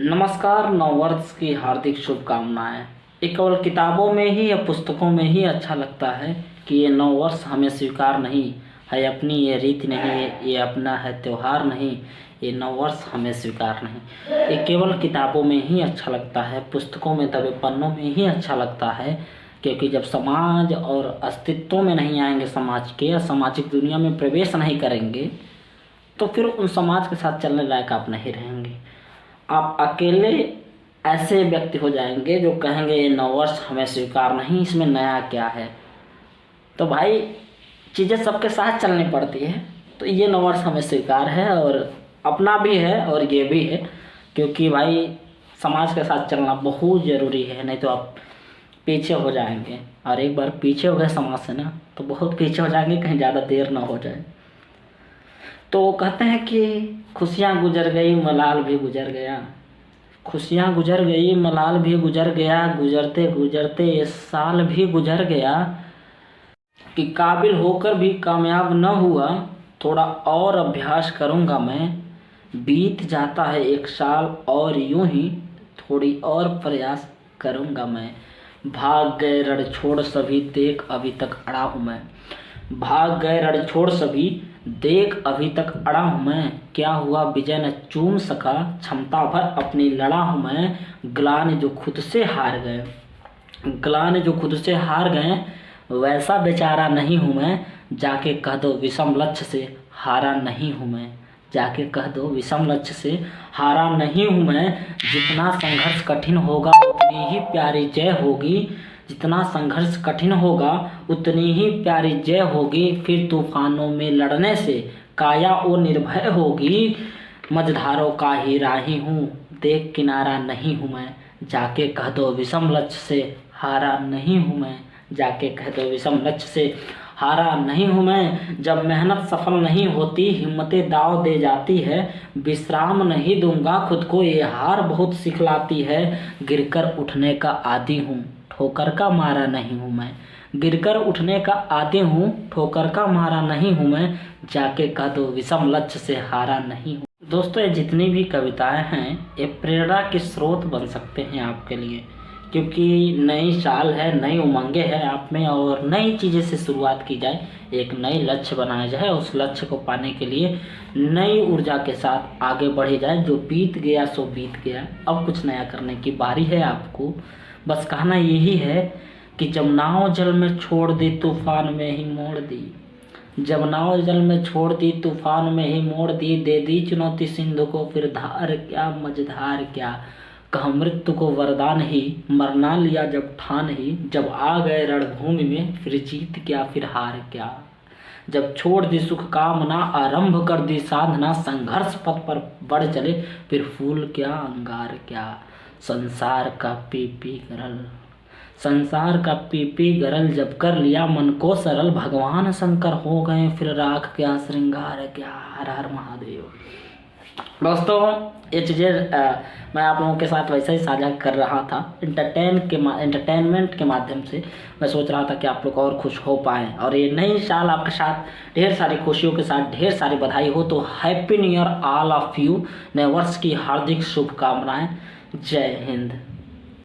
नमस्कार। नववर्ष की हार्दिक शुभकामनाएं। ये केवल किताबों में ही या पुस्तकों में ही अच्छा लगता है कि ये नववर्ष हमें स्वीकार नहीं है, अपनी ये रीति नहीं है, ये अपना है त्यौहार नहीं, ये नववर्ष हमें स्वीकार नहीं। ये केवल किताबों में ही अच्छा लगता है, पुस्तकों में दबे पन्नों में ही अच्छा लगता है। क्योंकि जब समाज और अस्तित्व में नहीं आएंगे, समाज के या सामाजिक दुनिया में प्रवेश नहीं करेंगे, तो फिर उन समाज के साथ चलने लायक आप नहीं रहेंगे। आप अकेले ऐसे व्यक्ति हो जाएंगे जो कहेंगे ये नववर्ष हमें स्वीकार नहीं, इसमें नया क्या है। तो भाई चीज़ें सबके साथ चलनी पड़ती है। तो ये नववर्ष हमें स्वीकार है और अपना भी है और ये भी है, क्योंकि भाई समाज के साथ चलना बहुत ज़रूरी है, नहीं तो आप पीछे हो जाएंगे। और एक बार पीछे हो गए समाज से ना, तो बहुत पीछे हो जाएंगे, कहीं ज़्यादा देर ना हो जाए। तो कहते हैं कि खुशियाँ गुजर गई, मलाल भी गुजर गया। खुशियाँ गुजर गई, मलाल भी गुजर गया, गुजरते गुजरते ये साल भी गुजर गया। कि काबिल होकर भी कामयाब न हुआ, थोड़ा और अभ्यास करूँगा मैं। बीत जाता है एक साल और यूं ही थोड़ी और प्रयास करूँगा मैं। भाग गए रण छोड़ सभी, देख अभी तक अड़ा हूँ मैं। भाग गए रण छोड़ सभी, देख अभी तक अड़ा हूँ मैं। क्या हुआ विजय न चूम सका, क्षमता भर अपनी लड़ा हूँ मैं। ग्लानि जो खुद से हार गए, ग्लानि जो खुद से हार गए, वैसा बेचारा नहीं हूँ मैं। जाके कह दो विषम लक्ष्य से हारा नहीं हूँ मैं। जाके कह दो विषम लक्ष्य से हारा नहीं हूँ मैं। जितना संघर्ष कठिन होगा उतनी ही प्यारी जय होगी। जितना संघर्ष कठिन होगा उतनी ही प्यारी जय होगी। फिर तूफानों में लड़ने से काया वो निर्भय होगी। मझधारों का ही राही हूँ, देख किनारा नहीं हूँ मैं। जाके कह दो विषम लक्ष्य से हारा नहीं हूँ मैं। जाके कह दो विषम लक्ष्य से हारा नहीं हूँ मैं। जब मेहनत सफल नहीं होती, हिम्मतें दाव दे जाती है। विश्राम नहीं दूंगा खुद को, ये हार बहुत सिखलाती है। गिरकर उठने का आदी हूँ, ठोकर का मारा नहीं हूँ मैं। गिरकर उठने का आदी हूँ, ठोकर का मारा नहीं हूँ मैं। जाके कह दो विषम लक्ष्य से हारा नहीं हूँ। दोस्तों, ये जितनी भी कविताएं हैं ये प्रेरणा के स्रोत बन सकते हैं आपके लिए, क्योंकि नई साल है, नई उमंगें हैं आप में और नई चीज़ें से शुरुआत की जाए, एक नई लक्ष्य बनाया जाए, उस लक्ष्य को पाने के लिए नई ऊर्जा के साथ आगे बढ़े जाए। जो बीत गया सो बीत गया, अब कुछ नया करने की बारी है आपको। बस कहना यही है कि जब नाव जल में छोड़ दी तूफान में ही मोड़ दी, जब नाव जल में छोड़ दी तूफान में ही मोड़ दी। दे दी चुनौती सिंधु को फिर धार क्या, मझधार क्या। कहा मृत्यु को वरदान ही, मरना लिया जब ठान ही। जब आ गए रणभूमि में फिर जीत क्या, फिर हार क्या। जब छोड़ दी सुख कामना, आरंभ कर दी साधना। संघर्ष पथ पर बढ़ चले फिर फूल क्या, अंगार क्या। संसार का पी पी गरल, संसार का पी पी गरल जब कर लिया मन को सरल। भगवान शंकर हो गए फिर राख क्या, श्रृंगार क्या। हर हर महादेव। दोस्तों, ये चीज़ें मैं आप लोगों के साथ वैसे ही साझा कर रहा था एंटरटेनमेंट के माध्यम से। मैं सोच रहा था कि आप लोग और खुश हो पाएँ और ये नई साल आपके साथ ढेर सारी खुशियों के साथ ढेर सारी बधाई हो। तो happy new year all of you. नए वर्ष की हार्दिक शुभकामनाएं। जय हिंद।